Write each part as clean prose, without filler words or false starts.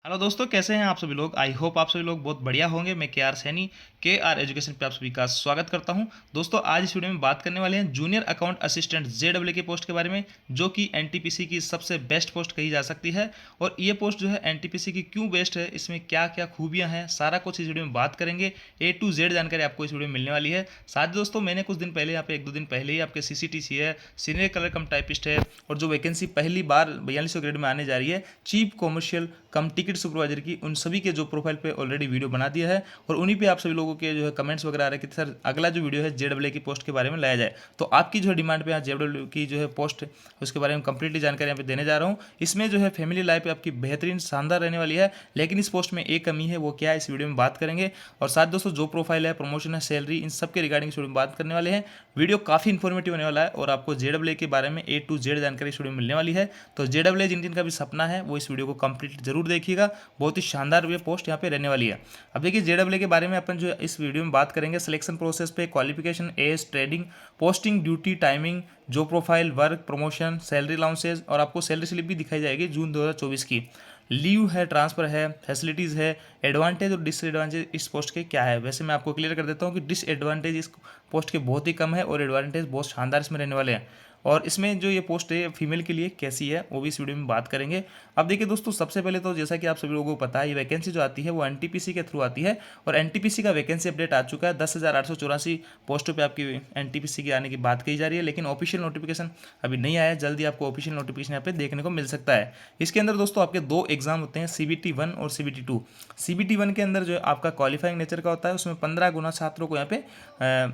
Hello दोस्तों, कैसे हैं आप सभी लोग। आई होप आप सभी लोग बहुत बढ़िया होंगे। मैं के आर सैनी के आर एजुकेशन पे आप सभी का स्वागत करता हूं। दोस्तों, आज इस वीडियो में बात करने वाले हैं जूनियर अकाउंट असिस्टेंट जेडब्ल्यू के पोस्ट के बारे में, जो कि एनटीपीसी की सबसे बेस्ट पोस्ट कही जा सकती है। और ये पोस्ट जो है एनटीपीसी की क्यों बेस्ट है, इसमें क्या क्या खूबियां हैं, सारा कुछ इस वीडियो में बात करेंगे। ए टू जेड जानकारी आपको इस वीडियो में मिलने वाली है। साथ ही दोस्तों, मैंने कुछ दिन पहले यहाँ पे 1-2 दिन पहले ही आपके सीसीटीसी है, सीनियर कलर कम टाइपिस्ट है, और जो वैकेंसी पहली बार 4200 ग्रेड में आने जा रही है चीफ कॉमर्शियल कम टिकट सुपरवाइजर की, उन सभी के जो प्रोफाइल पे ऑलरेडी वीडियो बना दिया है। और उन्हीं पे आप सभी लोगों के जो है कमेंट्स वगैरह आ रहे हैं कि सर अगला जो वीडियो है जेडब्ल्यू की पोस्ट के बारे में लाया जाए। तो आपकी जो है डिमांड पे यहाँ जेडब्ल्यू की जो है पोस्ट है उसके बारे में कंप्लीटली जानकारी यहाँ पे देने जा रहा हूँ। इसमें जो है फैमिली लाइफ आपकी बेहतरीन शानदार रहने वाली है, लेकिन इस पोस्ट में एक कमी है, वो क्या है इस वीडियो में बात करेंगे। और साथ दोस्तों, जो प्रोफाइल है, प्रमोशन है, सैलरी, इन सब के रिगार्डिंग इस वीडियो में बात करने वाले हैं। वीडियो काफ़ी इन्फॉर्मेटिव होने वाला है और आपको जेडब्ल्यू के बारे में ए टू जेड जानकारी इस वीडियो में मिलने वाली है। तो जेडब्ल्यू जिन जिन का भी सपना है वो इस वीडियो को कंप्लीट जरूर देखिएगा। बहुत ही शानदार ये पोस्ट यहाँ पे रहने वाली है। अब देखिए, जेडब्ल्यू के बारे में अपन जो इस वीडियो में बात करेंगे, सिलेक्शन प्रोसेस पे, qualification, age, trading, posting, duty, timing, जो profile, work, promotion, salary allowances, और आपको सैलरी स्लिप भी दिखाई जाएगी जून 2024 की। लीव है, ट्रांसफर है, फैसिलिटीज़ है, एडवांटेज और डिसएडवांटेज इस पोस्ट के क्या है। वैसे मैं आपको क्लियर कर देता हूँ कि डिसएडवांटेज इस पोस्ट के बहुत ही कम है और एडवांटेज बहुत शानदार इसमें रहने वाले हैं। और इसमें जो ये पोस्ट है फीमेल के लिए कैसी है वो भी इस वीडियो में बात करेंगे। अब देखिए दोस्तों, सबसे पहले तो जैसा कि आप सभी लोगों को पता है, ये वैकेंसी जो आती है वो एनटीपीसी के थ्रू आती है। और एनटीपीसी का वैकेंसी अपडेट आ चुका है। 10,884 पोस्टों पे आपकी एनटीपीसी की आने की बात कही जा रही है, लेकिन ऑफिशियल नोटिफिकेशन अभी नहीं आया है। जल्दी आपको ऑफिशियल नोटिफिकेशन यहाँ पे देखने को मिल सकता है। इसके अंदर दोस्तों आपके 2 एग्जाम होते हैं, सीबीटी 1 और सीबीटी 2। सीबीटी 1 के अंदर जो है आपका क्वालिफाइंग नेचर का होता है, उसमें 15 गुना छात्रों को यहाँ पे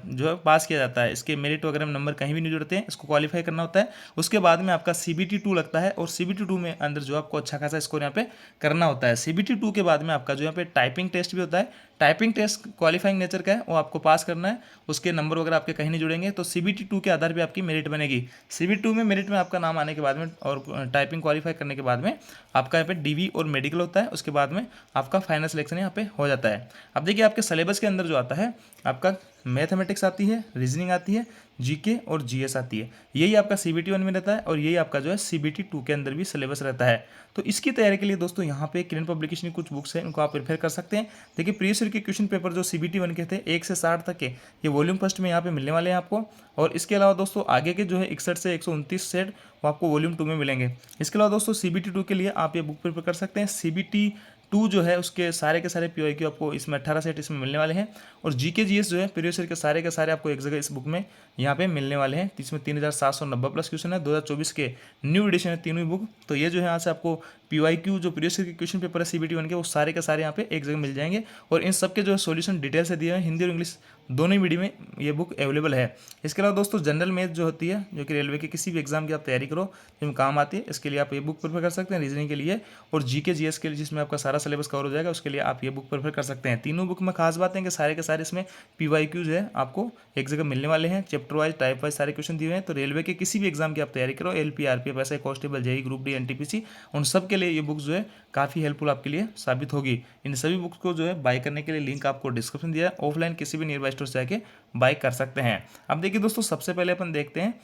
जो है पास किया जाता है। इसके मेरिट वगैरह में नंबर कहीं भी नहीं जुड़ते हैं, इसको क्वालिफाई करना होता है। उसके बाद में आपका सीबीटी 2 लगता है, और सीबीटी 2 में अंदर जो आपको अच्छा खासा स्कोर यहाँ पे करना होता है। सीबीटी 2 के बाद में आपका जो यहाँ पे टाइपिंग टेस्ट भी होता है। टाइपिंग टेस्ट क्वालिफाइंग नेचर का है, वो आपको पास करना है। उसके नंबर वगैरह आपके कहीं नहीं जुड़ेंगे, तो सीबीटी 2 के आधार पर आपकी मेरिट बनेगी। सीबीटी 2 में मेरिट में आपका नाम आने के बाद में और टाइपिंग क्वालिफाई करने के बाद में आपका यहाँ पे डीवी और मेडिकल होता है। उसके बाद में आपका फाइनल सिलेक्शन यहाँ पे हो जाता है। अब देखिए, आपके सिलेबस के अंदर जो आता है, आपका मैथमेटिक्स आती है, रीजनिंग आती है, जीके और जीएस आती है। यही आपका सीबीटी 1 में रहता है, और यही आपका जो है सीबीटी 2 के अंदर भी सिलेबस रहता है। तो इसकी तैयारी के लिए दोस्तों यहाँ पे किरण पब्लिकेशन की कुछ बुक्स हैं, उनको आप प्रिपेयर कर सकते हैं। देखिए, प्रीवियस ईयर के क्वेश्चन पेपर जो सीबीटी 1 के थे 1 से 60 तक के, ये वॉल्यूम फर्स्ट में यहाँ पे मिलने वाले हैं आपको। और इसके अलावा दोस्तों आगे के जो है 61 से 129 सेट वो आपको वॉल्यूम 2 में मिलेंगे। इसके अलावा दोस्तों सीबीटी 2 के लिए आप ये बुक प्रिपेयर कर सकते हैं। सीबीटी 2 जो है उसके सारे के सारे पीवाईक्यू आपको इसमें 18 सेट इसमें मिलने वाले हैं। और जीके जीएस जो है प्रीवियस ईयर के सारे आपको एक जगह इस बुक में यहाँ पे मिलने वाले हैं। इसमें 3790 प्लस क्वेश्चन है। 2024 के न्यू एडिशन है तीनों बुक। तो ये जो है यहाँ से आपको पीवाईक्यू जो प्रीवियस ईयर के क्वेश्चन पेपर है सीबीटी 1 के, वो सारे के सारे यहाँ पे एक जगह मिल जाएंगे। और इन सब के जो है सोल्यूशन डिटेल से दिए हैं, हिंदी और इंग्लिश दोनों ही मीडियम में ये बुक अवेलेबल है। इसके अलावा दोस्तों जनरल मैथ जो होती है, जो कि रेलवे के किसी भी एग्जाम की आप तैयारी करो जिसमें काम आती है, इसके लिए आप ये बुक प्रेफर कर सकते हैं रीजनिंग के लिए। और जीके जीएस के लिए जिसमें आपका सारा सिलेबस कवर हो जाएगा, उसके लिए आप ये बुक प्रेफर कर सकते हैं। तीनों बुक में खास बात है कि सारे के सारे इसमें पीवाईक्यूज है आपको एक जगह मिलने वाले हैं। चैप्टर वाइज, टाइप वाइज सारे क्वेश्चन दिए हैं। तो रेलवे के किसी भी एग्जाम की आप तैयारी करो, एलपी, आरपीएफ, ऐसे constable, JE, group D, NTPC, उन सब के लिए ये बुक जो है काफ़ी हेल्पफुल आपके लिए साबित होगी। इन सभी बुक्स को जो है बाय करने के लिए लिंक आपको डिस्क्रिप्शन दिया है। ऑफलाइन किसी भी नियर बाय स्टोर से जाके बाय कर सकते हैं। अब देखिए दोस्तों, सबसे पहले अपन देखते हैं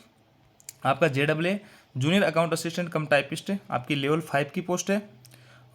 आपका जेडब्ल्यू जूनियर अकाउंट असिस्टेंट कम टाइपिस्ट आपकी लेवल 5 की पोस्ट है।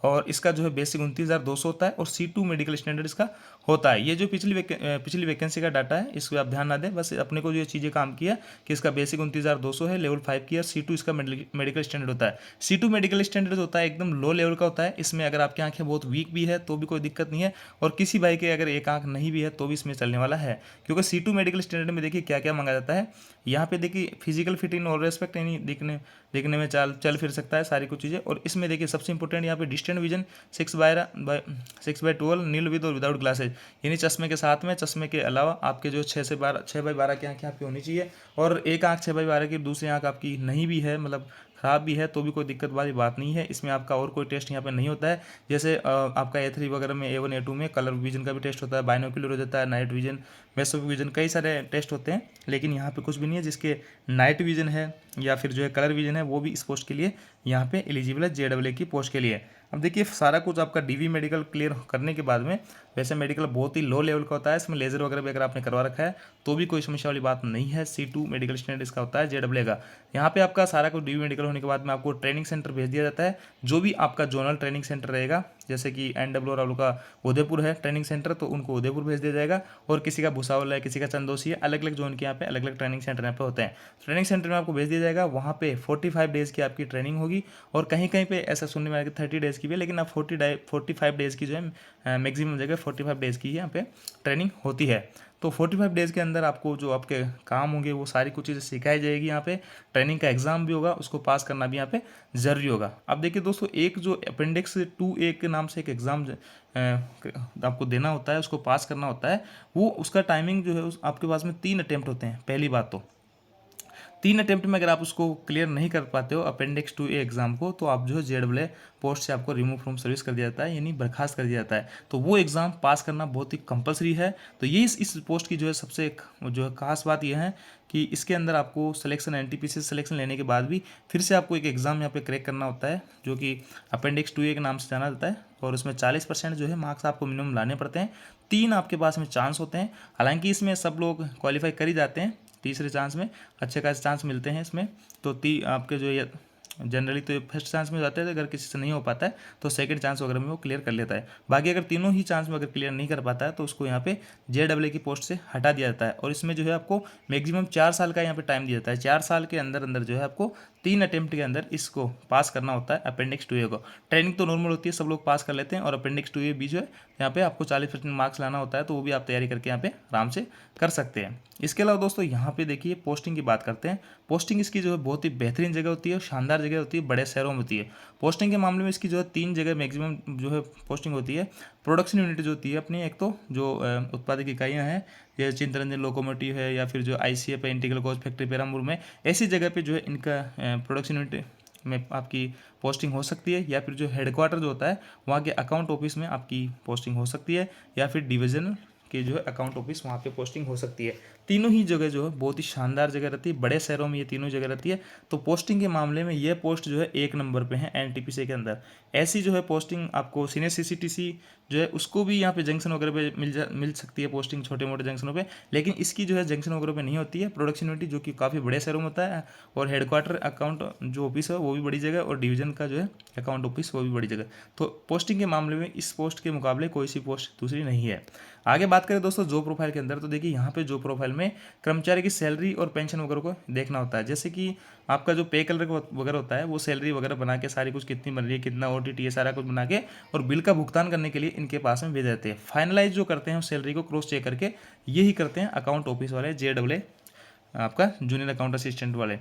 और इसका जो है बेसिक 29,200 होता है, और C2 मेडिकल स्टैंडर्ड इसका होता है। ये जो पिछली वैकेंसी का डाटा है, इसको आप ध्यान ना दें। बस अपने को जो ये चीज़ें काम किया कि इसका बेसिक 29,200 है, लेवल 5 की है। C2 इसका मेडिकल स्टैंडर्ड होता है। C2 मेडिकल स्टैंडर्ड होता है एकदम लो लेवल का होता है। इसमें अगर आपकी आंखें बहुत वीक भी है तो भी कोई दिक्कत नहीं है, और किसी भाई के अगर एक आंख नहीं भी है तो भी इसमें चलने वाला है। क्योंकि C2 मेडिकल स्टैंडर्ड में देखिए क्या क्या मांगा जाता है। यहाँ पे देखिए physical fit in all respect, यानी देखने में चल फिर सकता है सारी कुछ चीज़ें। और इसमें देखिए सबसे इंपॉर्टेंट यहाँ पे डिस्टेंट विजन 6/12 नील विद और विदाउट ग्लासेज, यानी चश्मे के साथ में, चश्मे के अलावा आपके जो 6/12 की आंखें आपकी होनी चाहिए। और एक आंख 6/12 की, दूसरी आंख आपकी नहीं भी है, मतलब ख़राब भी है, तो भी कोई दिक्कत वाली बात नहीं है। इसमें आपका और कोई टेस्ट यहाँ पे नहीं होता है। जैसे आपका A3 वगैरह में, A1 A2 में कलर विजन का भी टेस्ट होता है, बाइनोक्यूलर हो जाता है, नाइट विजन, मेसोपिक विजन, कई सारे टेस्ट होते हैं। लेकिन यहाँ पे कुछ भी नहीं है। जिसके नाइट विजन है या फिर जो है कलर विजन है, वो भी इस पोस्ट के लिए यहाँ पे एलिजिबल है, जेडब्ल्यू की पोस्ट के लिए। अब देखिए, सारा कुछ आपका डीवी मेडिकल क्लियर करने के बाद में, वैसे मेडिकल बहुत ही लो लेवल का होता है, इसमें लेजर वगैरह भी अगर आपने करवा रखा है तो भी कोई समस्या वाली बात नहीं है। C2 मेडिकल स्टैंडर्ड इसका होता है जेडब्ल्यू का। यहाँ पे आपका सारा कुछ डीवी मेडिकल होने के बाद में आपको ट्रेनिंग सेंटर भेज दिया जाता है। जो भी आपका जोनल ट्रेनिंग सेंटर रहेगा, जैसे कि NW वालों का उदयपुर है ट्रेनिंग सेंटर, तो उनको उदयपुर भेज दिया जाएगा। और किसी का भुसावल है, किसी का चंदौसी है, अलग अलग जोन के यहाँ पे अलग अलग ट्रेनिंग सेंटर यहाँ पे होते हैं। ट्रेनिंग सेंटर में आपको भेज दिया जाएगा, वहाँ पे 45 डेज़ की आपकी ट्रेनिंग होगी। और कहीं कहीं पे ऐसा सुनने में आया कि 30 डेज़ की भी है, लेकिन अब 45 डेज़ की जो है मैक्सिमम जगह 45 डेज़ की यहाँ पे ट्रेनिंग होती है। तो 45 डेज़ के अंदर आपको जो आपके काम होंगे वो सारी कुछ चीज़ें सिखाई जाएगी। यहाँ पे ट्रेनिंग का एग्ज़ाम भी होगा, उसको पास करना भी यहाँ पे ज़रूरी होगा। अब देखिए दोस्तों, एक जो अपेंडिक्स 2A के नाम से एक एग्ज़ाम आपको देना होता है, उसको पास करना होता है, वो उसका टाइमिंग जो है आपके पास में 3 अटेम्प्ट होते हैं। पहली बात तो 3 अटेम्प्ट में अगर आप उसको क्लियर नहीं कर पाते हो अपेंडिक्स 2A एग्जाम को, तो आप जो है JAA पोस्ट से आपको रिमूव फ्रॉम सर्विस कर दिया जाता है, यानी बर्खास्त कर दिया जाता है। तो वो एग्ज़ाम पास करना बहुत ही कंपलसरी है। तो ये इस पोस्ट की जो है सबसे जो है खास बात यह है कि इसके अंदर आपको सिलेक्शन NTPC सिलेक्शन लेने के बाद भी फिर से आपको एक एग्ज़ाम यहाँ पे क्रैक करना होता है, जो कि अपेंडिक्स 2A के नाम से जाना जाता है। और उसमें 40% जो है मार्क्स आपको मिनिमम लाने पड़ते हैं। 3 आपके पास में चांस होते हैं, हालांकि इसमें सब लोग क्वालिफाई कर ही जाते हैं। तीसरे चांस में अच्छे खासे चांस मिलते हैं इसमें। तो आपके जो ये जनरली तो फर्स्ट चांस में जाते हैं, अगर किसी से नहीं हो पाता है तो सेकंड चांस वगैरह में वो क्लियर कर लेता है। बाकी अगर तीनों ही चांस में अगर क्लियर नहीं कर पाता है तो उसको यहाँ पे JAA की पोस्ट से हटा दिया जाता है। और इसमें जो है आपको मैक्सिमम 4 साल का यहाँ पे टाइम दिया जाता है। 4 साल के अंदर अंदर जो है आपको 3 अटेम्प्ट के अंदर इसको पास करना होता है अपेंडिक्स 2A को। ट्रेनिंग तो नॉर्मल होती है, सब लोग पास कर लेते हैं। और अपेंडिक्स 2A भी जो है यहाँ पे आपको 40% मार्क्स लाना होता है, तो वो भी आप तैयारी करके यहाँ पे आराम से कर सकते हैं। इसके अलावा दोस्तों यहाँ पे देखिए पोस्टिंग की बात करते हैं। पोस्टिंग इसकी जो है बहुत ही बेहतरीन जगह होती है, शानदार जगह होती है, बड़े शहरों में होती है। पोस्टिंग के मामले में इसकी जो है 3 जगह मैक्सिमम जो है पोस्टिंग होती है। प्रोडक्शन यूनिट जो होती है अपनी, एक तो जो उत्पादक इकाइयाँ हैं, ये चिंतरंजन लोकोमोटिव है, या फिर जो ICF है इंटीग्रल कोच फैक्ट्री पेराम्बूर में, ऐसी जगह पे जो है इनका प्रोडक्शन यूनिट में आपकी पोस्टिंग हो सकती है। या फिर जो हेडक्वार्टर जो होता है वहाँ के अकाउंट ऑफिस में आपकी पोस्टिंग हो सकती है, या फिर डिवीजन के जो है अकाउंट ऑफिस वहाँ पे पोस्टिंग हो सकती है। तीनों ही जगह जो है बहुत ही शानदार जगह रहती है, बड़े शहरों में ये तीनों जगह रहती है। तो पोस्टिंग के मामले में ये पोस्ट जो है 1 नंबर पे है NTPC के अंदर। ऐसी जो है पोस्टिंग आपको सीनियर CCTC जो है उसको भी यहाँ पे जंक्शन वगैरह पे मिल सकती है पोस्टिंग, छोटे मोटे जंक्शनों पे, लेकिन इसकी जो है जंक्शन वगैरह पे नहीं होती है। प्रोडक्शन यूनिट जो कि काफ़ी बड़े शहरों में होता है, और हेडक्वार्टर अकाउंट जो ऑफिस है वो भी बड़ी जगह, और डिवीजन का जो है अकाउंट ऑफिस वो भी बड़ी जगह। तो पोस्टिंग के मामले में इस पोस्ट के मुकाबले कोई सी पोस्ट दूसरी नहीं है। आगे बात करें दोस्तों जॉब प्रोफाइल के अंदर, तो देखिए यहाँ पे जॉब प्रोफाइल में कर्मचारी की सैलरी और पेंशन वगैरह को देखना होता है। जैसे कि आपका जो पे कलर वगैरह होता है वो सैलरी वगैरह बना के सारी कुछ कितनी बन रही है, कितना OTT है, सारा कुछ बना के और बिल का भुगतान करने के लिए इनके पास में भेज देते हैं। फाइनलाइज जो करते हैं उस सैलरी को क्रॉस चेक करके यही करते हैं अकाउंट ऑफिस वाले, JAA आपका जूनियर अकाउंट असिस्टेंट वाले।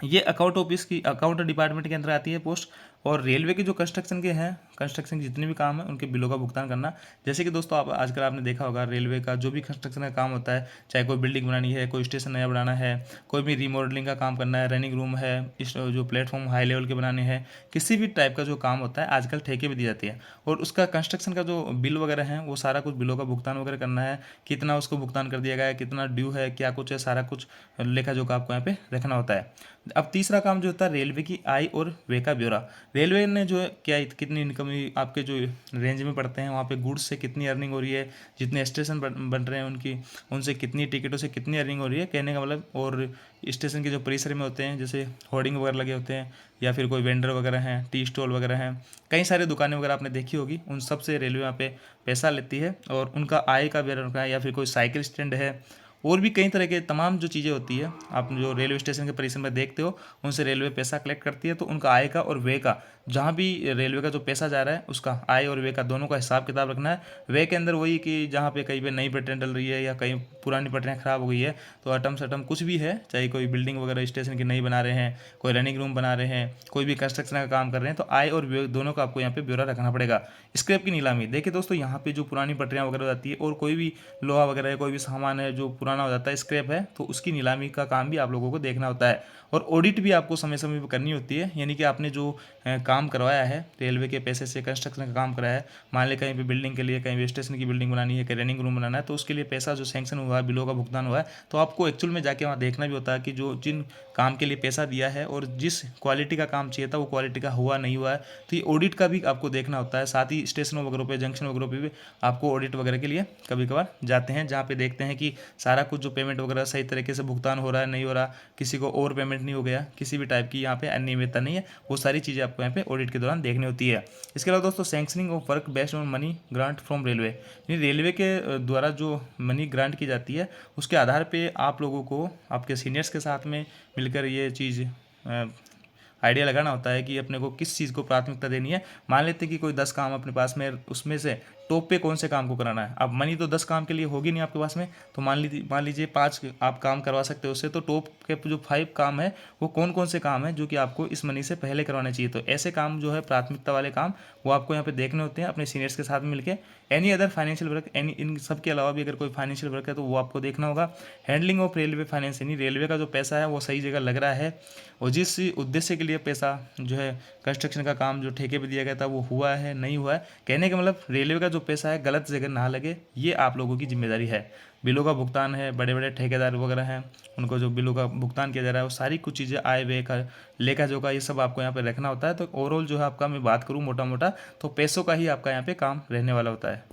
ये अकाउंट ऑफिस की अकाउंट डिपार्टमेंट के अंदर आती है पोस्ट। और रेलवे के जो कंस्ट्रक्शन के हैं, कंस्ट्रक्शन के जितने भी काम है उनके बिलों का भुगतान करना। जैसे कि दोस्तों आप आजकल आपने देखा होगा रेलवे का जो भी कंस्ट्रक्शन का काम होता है, चाहे कोई बिल्डिंग बनानी है, कोई स्टेशन नया बनाना है, कोई भी रीमॉडलिंग का काम करना है, रनिंग रूम है, इस जो प्लेटफॉर्म हाई लेवल के बनाने हैं, किसी भी टाइप का जो काम होता है आजकल ठेके भी दी जाती है। और उसका कंस्ट्रक्शन का जो बिल वगैरह है वो सारा कुछ बिलों का भुगतान वगैरह करना है, कितना उसको भुगतान कर दिया गया है, कितना ड्यू है, क्या कुछ है, सारा कुछ लेखा जोखा आपको यहाँ पे रखना होता है। अब तीसरा काम जो होता है रेलवे की आय और व्यय का ब्यौरा। रेलवे ने जो है क्या कितनी इनकम आपके जो रेंज में पड़ते हैं, वहाँ पे गुड्स से कितनी अर्निंग हो रही है, जितने स्टेशन बन रहे हैं उनकी उनसे कितनी टिकटों से कितनी अर्निंग हो रही है, कहने का मतलब। और स्टेशन के जो परिसर में होते हैं, जैसे होर्डिंग वगैरह लगे होते हैं, या फिर कोई वेंडर वगैरह हैं, टी स्टॉल वगैरह हैं, कई सारी दुकानें वगैरह आपने देखी होगी, उन सब से रेलवे यहाँ पे पैसा लेती है और उनका आय का ब्यौरा रखा है। या फिर कोई साइकिल स्टैंड है, और भी कई तरह के तमाम जो चीज़ें होती है आप जो रेलवे स्टेशन के परिसर में देखते हो, उनसे रेलवे पैसा कलेक्ट करती है। तो उनका आय का और व्यय का, जहाँ भी रेलवे का जो पैसा जा रहा है उसका आय और व्यय का दोनों का हिसाब किताब रखना है। व्यय के अंदर वही कि जहाँ पे कहीं पे नई पटरियाँ डल रही है या कहीं पुरानी पटरियाँ खराब हो गई है, तो अटम सटम कुछ भी है, चाहे कोई बिल्डिंग वगैरह स्टेशन की नई बना रहे हैं, कोई रनिंग रूम बना रहे हैं, कोई भी कंस्ट्रक्शन का काम कर रहे हैं, तो आय और व्यय दोनों का आपको यहाँ पे ब्यौरा रखना पड़ेगा। स्क्रैप की नीलामी, देखिए दोस्तों यहाँ पे जो पुरानी पटरियाँ वगैरह हो जाती है, और कोई भी लोहा वगैरह है, कोई भी सामान है जो पुराना हो जाता है, स्क्रैप है, तो उसकी नीलामी का काम भी आप लोगों को देखना होता है। और ऑडिट भी आपको समय समय पर करनी होती है, यानी कि आपने जो काम करवाया है रेलवे के पैसे से, कंस्ट्रक्शन का काम कराया है, मान लें कहीं पे बिल्डिंग के लिए, कहीं भी स्टेशन की बिल्डिंग बनानी है, कहीं रनिंग रूम बनाना है, तो उसके लिए पैसा जो सैंक्शन हुआ है, बिलों का भुगतान हुआ है, तो आपको एक्चुअल में जाके वहाँ देखना भी होता है कि जो जिन काम के लिए पैसा दिया है और जिस क्वालिटी का काम चाहिए था वो क्वालिटी का हुआ नहीं हुआ है, तो ये ऑडिट का भी आपको देखना होता है। साथ ही स्टेशनों वगैरह पे, जंक्शन वगैरह पे भी आपको ऑडिट वगैरह के लिए कभी कभार जाते हैं, जहाँ पे देखते हैं कि सारा कुछ जो पेमेंट वगैरह सही तरीके से भुगतान हो रहा है नहीं हो रहा, किसी को ओवर पेमेंट नहीं हो गया, किसी भी टाइप की यहाँ पे अनियमितता नहीं है, वो सारी चीज़ें आपको यहाँ पे ऑडिट के दौरान देखनी होती है। इसके अलावा दोस्तों sanctioning of work based on money grant from railway, यानी रेलवे के द्वारा जो मनी ग्रांट की जाती है उसके आधार पे आप लोगों को आपके सीनियर्स के साथ में मिलकर ये चीज़ आइडिया लगाना होता है कि अपने को किस चीज़ को प्राथमिकता देनी है। मान लेते हैं कि कोई 10 काम अपने पास में, उसमें से टॉप पे कौन से काम को कराना है। अब मनी तो 10 काम के लिए होगी नहीं आपके पास में, तो मान लीजिए 5 आप काम करवा सकते हो उससे, तो टॉप के जो 5 काम है वो कौन कौन से काम है जो कि आपको इस मनी से पहले करवाने चाहिए। तो ऐसे काम जो है प्राथमिकता वाले काम वो आपको यहाँ पे देखने होते हैं अपने सीनियर्स के साथ में मिलकर। Any other financial work, any in सब के अलावा भी अगर कोई फाइनेंशियल वर्क है तो वो आपको देखना होगा। हैंडलिंग ऑफ रेलवे फाइनेंस, यानी रेलवे का जो पैसा है वो सही जगह लग रहा है और जिस उद्देश्य के लिए पैसा जो है कंस्ट्रक्शन का काम जो ठेके पे दिया गया था वो हुआ है नहीं हुआ है। कहने का मतलब रेलवे का जो पैसा है गलत जगह ना लगे, ये आप लोगों की जिम्मेदारी है। बिलों का भुगतान है, बड़े बड़े ठेकेदार वगैरह हैं उनको जो बिलों का भुगतान किया जा रहा है वो सारी कुछ चीज़ें आय व्यय का लेखा जोखा ये सब आपको यहाँ पे रखना होता है। तो ओवरऑल जो है आपका मैं बात करूँ मोटा मोटा तो पैसों का ही आपका यहाँ पे काम रहने वाला होता है।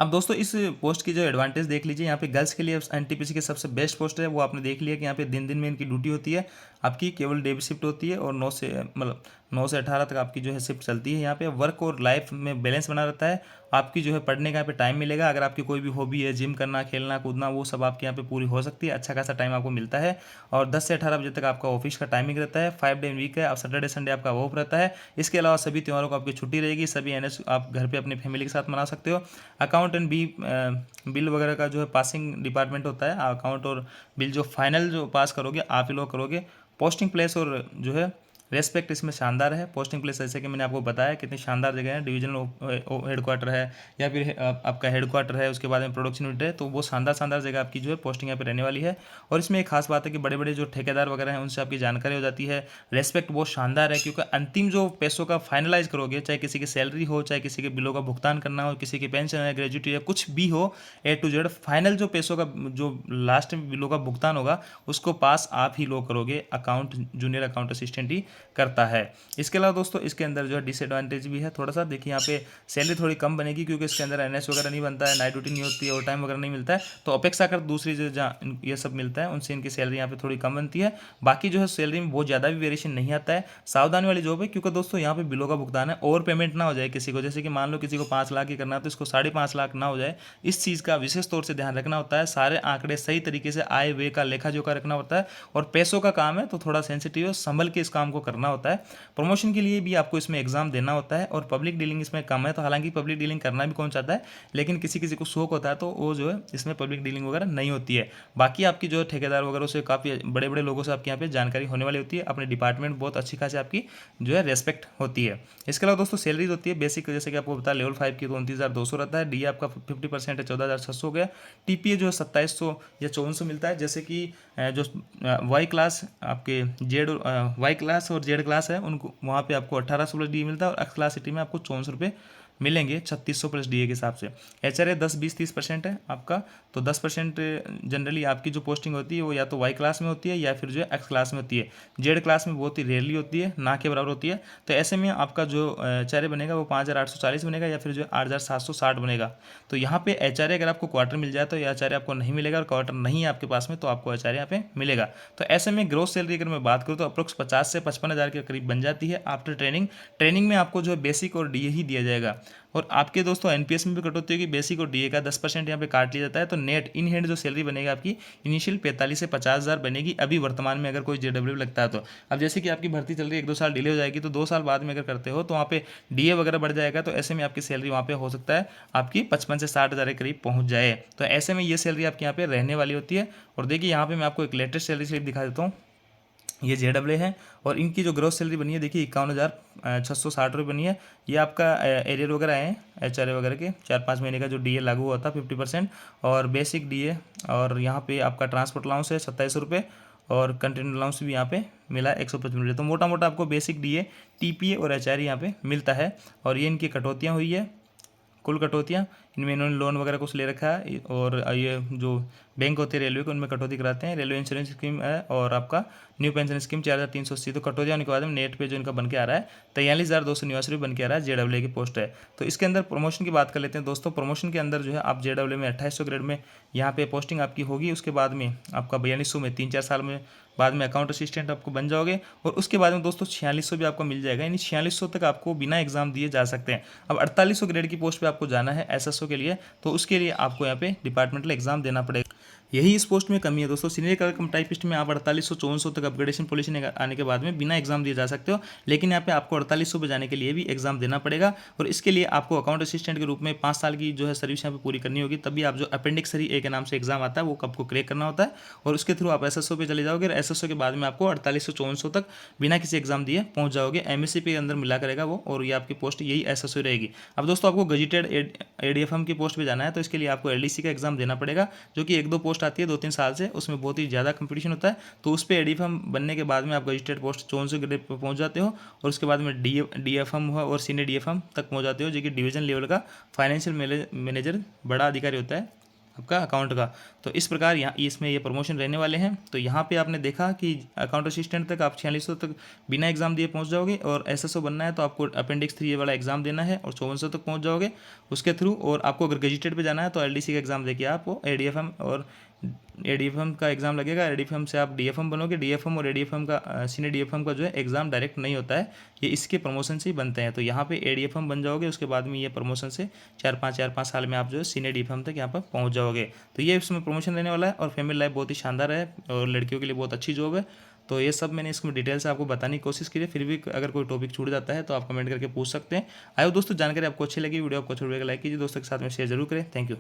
अब दोस्तों इस पोस्ट की जो एडवांटेज देख लीजिए, यहाँ पे गर्ल्स के लिए एनटीपीसी की सबसे बेस्ट पोस्ट है वो आपने देख लिया कि यहाँ पे दिन दिन में इनकी ड्यूटी होती है, आपकी केवल डे शिफ्ट होती है और 9 से 18 तक आपकी जो है शिफ्ट चलती है। यहाँ पे वर्क और लाइफ में बैलेंस बना रहता है, आपकी जो है पढ़ने का यहाँ पे टाइम मिलेगा। अगर आपकी कोई भी हॉबी है, जिम करना, खेलना कूदना, वो सब आपके यहाँ पे पूरी हो सकती है, अच्छा खासा टाइम आपको मिलता है। और 10 से 18 बजे तक आपका ऑफिस का टाइमिंग रहता है, 5 डे वीक है, अब सैटरडे संडे आपका ऑफ रहता है। इसके अलावा सभी त्योहारों को आपकी छुट्टी रहेगी, सभी एनएस आप घर पे अपनी फैमिली के साथ मना सकते हो। अकाउंट एंड बिल वगैरह का जो है पासिंग डिपार्टमेंट होता है, अकाउंट और बिल जो फाइनल जो पास करोगे आप ही लोग करोगे। पोस्टिंग प्लेस और जो है रेस्पेक्ट इसमें शानदार है। पोस्टिंग प्लेस जैसे कि मैंने आपको बताया कितनी शानदार जगह है, डिविजनल हेडक्वार्टर है या फिर आपका हेडक्वार्टर है, उसके बाद में प्रोडक्शन यूनिट है, तो वो शानदार शानदार जगह आपकी जो है पोस्टिंग यहाँ पे रहने वाली है। और इसमें एक खास बात है कि बड़े बड़े जो ठेकेदार वगैरह हैं उनसे आपकी जानकारी हो जाती है। रेस्पेक्ट बहुत शानदार है क्योंकि अंतिम जो पैसों का फाइनलाइज करोगे, चाहे किसी की सैलरी हो, चाहे किसी के बिलों का भुगतान करना हो, किसी की पेंशन है, ग्रेजुएटी है, कुछ भी हो, A to Z फाइनल जो पैसों का जो लास्ट में बिलों का भुगतान होगा उसको पास आप ही लोग करोगे, अकाउंट जूनियर अकाउंट असिस्टेंट ही करता है। इसके अलावा दोस्तों इसके अंदर जो है डिसएडवांटेज भी है थोड़ा सा, देखिए यहाँ पे सैलरी थोड़ी कम बनेगी क्योंकि इसके अंदर एनएस वगैरह नहीं बनता है, नाइट ड्यूटी नहीं होती है, ओवर टाइम वगैरह नहीं मिलता है, तो अपेक्षा कर दूसरी जो जहाँ ये सब मिलता है उनसे इनकी सैलरी यहाँ पे थोड़ी कम बनती है। बाकी जो है सैलरी में बहुत ज़्यादा भी वेरिएशन नहीं आता है। सावधानी वाली जॉब है क्योंकि दोस्तों यहाँ पे बिलों का भुगतान है, ओवर पेमेंट ना हो जाए किसी को, जैसे कि मान लो किसी को 5 लाख ही करना है तो इसको 5.5 लाख ना हो जाए, इस चीज़ का विशेष तौर से ध्यान रखना होता है। सारे आंकड़े सही तरीके से आय व्यय का लेखा जोखा रखना होता है और पैसों का काम है तो थोड़ा सेंसिटिव है, संभल के इस काम को करना होता है। प्रमोशन के लिए भी आपको इसमें एग्जाम देना होता है और पब्लिक डीलिंग इसमें कम है, तो हालांकि पब्लिक डीलिंग करना भी कौन चाहता है, लेकिन किसी किसी को शौक होता है तो वो जो है इसमें पब्लिक डीलिंग वगैरह नहीं होती है। बाकी आपकी जो ठेकेदार वगैरह से काफ़ी बड़े बड़े लोगों से आपके यहाँ पे जानकारी होने वाली होती है, अपने डिपार्टमेंट बहुत अच्छी खासी आपकी जो है रेस्पेक्ट होती है। इसके अलावा दोस्तों सैलरीज होती है बेसिक, जैसे कि आपको बता लेवल 5 की तो 29,200 रहता है, डी आपका 50% है 14,600 हो गया, टीपीए जो है 2700 या 5400 मिलता है। जैसे कि जो वाई क्लास आपके जेड वाई क्लास और जेड क्लास है उनको वहाँ पे आपको 1800 प्लस डी मिलता है और एक्स क्लास सिटी में आपको 5400 रुपये मिलेंगे 3600 प्लस डी ए के हिसाब से। एचआरए 10-20-30% है आपका, तो 10% जनरली आपकी जो पोस्टिंग होती है वो या तो वाई क्लास में होती है या फिर जो है एक्स क्लास में होती है, जेड क्लास में बहुत ही रेयरली होती है, ना के बराबर होती है। तो ऐसे में आपका जो एचआरए बनेगा वो 5840 बनेगा या फिर जो है 8760 बनेगा। तो यहाँ पे एचआरए अगर आपको क्वार्टर मिल जाए तो एचआरए आपको नहीं मिलेगा और क्वार्टर नहीं है आपके पास में तो आपको एचआरए यहाँ पे मिलेगा। तो ऐसे में ग्रोथ सैलरी अगर मैं बात करूँ तो अप्रोक्स 50 से 55,000 के करीब बन जाती है आफ्टर ट्रेनिंग। ट्रेनिंग में आपको जो है बेसिक और डीए ही दिया जाएगा और आपके दोस्तों एनपीएस में भी कटौती होगी, बेसिक और डीए का 10% यहाँ पे काट लिया जाता है। तो नेट इन हैंड जो सैलरी बनेगी आपकी इनिशियल 45 से 50,000 बनेगी अभी वर्तमान में, अगर कोई जेडब्ल्यू लगता है तो। अब जैसे कि आपकी भर्ती चल रही है 1-2 साल डिले हो जाएगी तो 2 साल बाद में अगर करते हो तो वहाँ पे डीए वगैरह बढ़ जाएगा, तो ऐसे में आपकी सैलरी वहाँ पे हो सकता है आपकी 55 से 60,000 के करीब पहुँच जाए। तो ऐसे में ये सैलरी आपकी यहाँ पे रहने वाली होती है। और देखिए यहाँ पे मैं आपको एक लेटेस्ट सैलरी स्लिप दिखा देता हूँ, ये जेडब्ल्यू है और इनकी जो ग्रोथ सैलरी बनी है देखिए 51,660 रुपये बनी है। ये आपका एरियर वगैरह है एचआरए वगैरह के 4-5 महीने का जो डीए लागू हुआ था 50% और बेसिक डीए, और यहाँ पे आपका ट्रांसपोर्ट अलाउंस है 2700 रुपये और कंटेंट अलाउंस भी यहाँ पे मिला 155 रुपये। तो मोटा मोटा आपको बेसिक डीए टीपीए और एचआरए यहाँ पे मिलता है और ये इनकी कटौतियाँ हुई है कुल कटौतियाँ, इनमें इन्होंने लोन वगैरह कुछ ले रखा है और ये जो बैंक होते हैं रेलवे के उनमें कटौती कराते हैं। रेलवे इंश्योरेंस स्कीम है और आपका न्यू पेंशन स्कीम 4380। तो कटौतियाँ होने के बाद में नेट पे जो इनका बन के आ रहा है 43,289 बन के आ रहा है, JEE की पोस्ट है। तो इसके अंदर प्रमोशन की बात कर लेते हैं दोस्तों। प्रमोशन के अंदर जो है आप JEE में 2800 ग्रेड में यहाँ पे पोस्टिंग आपकी होगी। उसके बाद में आपका 4200 में 3-4 साल में बाद में अकाउंट असिस्टेंट आपको बन जाओगे और उसके बाद में दोस्तों 4600 भी आपको मिल जाएगा, यानी 4600 तक आपको बिना एग्जाम दिए जा सकते हैं। अब 4800 ग्रेड की पोस्ट पे आपको जाना है SSO के लिए, तो उसके लिए आपको यहाँ पे डिपार्टमेंटल एग्जाम देना पड़ेगा। यही इस पोस्ट में कमी है दोस्तों। सीनियर क्लर्क कम टाइपिस्ट में आप 4800-5400 तक अपग्रेडेशन पॉलिसी आने के बाद में बिना एग्जाम दिए जा सकते हो, लेकिन यहाँ पे आपको 4800 पे जाने के लिए भी एग्जाम देना पड़ेगा और इसके लिए आपको अकाउंट असिस्टेंट के रूप में 5 साल की जो है सर्विस यहाँ पे पूरी करनी होगी। तभी आप जो अपेंडिक्स 3A के नाम से एग्जाम आता है वो आपको क्रैक करना होता है और उसके थ्रू आप SSO पे चले जाओगे और SSO के बाद में आपको 4800-5400 तक बिना किसी एग्जाम दिए पहुंच जाओगे। MSc के अंदर मिला करेगा वो और ये आपकी पोस्ट यही SSO रहेगी। अब दोस्तों आपको गजिटेड ADFM की पोस्ट पे जाना है, तो इसके लिए आपको LDC का एग्जाम देना पड़ेगा, जो कि 1-2 पोस्ट आती है 2-3 साल से, उसमें बहुत ही ज़्यादा कंपटीशन होता है। तो उस पर ADFM बनने के बाद में आप गजिटेड पोस्ट 54 ग्रेड पर पहुंच जाते हो और उसके बाद में DFM और सीनियर DFM तक पहुंच जाते हो, जो कि डिवीजन लेवल का फाइनेंशियल मैनेजर बड़ा अधिकारी होता है आपका अकाउंट का। तो इस प्रकार यहाँ इसमें ये प्रमोशन रहने वाले हैं। तो यहाँ पे आपने देखा कि अकाउंट असिस्टेंट तक आप 4600 तक बिना एग्जाम दिए पहुँच जाओगे और SSO बनना है तो आपको अपेंडिक्स 3A वाला एग्जाम देना है और 5400 तक पहुँच जाओगे उसके थ्रू। और आपको अगर गजिटेड पे जाना है तो LDC का एग्जाम देके आपको ADFM का एग्जाम लगेगा। ADFM से आप DFM बनोगे। DFM और ADFM का सीनियर DFM का जो है एग्जाम डायरेक्ट नहीं होता है, ये इसके प्रमोशन से ही बनते हैं। तो यहाँ पे ADFM बन जाओगे, उसके बाद में ये प्रमोशन से 4-5 साल में आप जो है सीनियर DFM तक यहाँ पर पहुँच जाओगे। तो ये इसमें प्रमोशन रहने वाला है और फैमिली लाइफ बहुत ही शानदार है और लड़कियों के लिए बहुत अच्छी जॉब है। तो ये सब मैंने इसमें डिटेल से आपको बताने की कोशिश की है। फिर भी अगर कोई टॉपिक छूट जाता है तो आप कमेंट करके पूछ सकते हैं। आयो दोस्तों, जानकारी आपको अच्छी लगी, वीडियो आपको अच्छी लगी लाइक कीजिए, दोस्तों के साथ में शेयर जरूर करें। Thank you.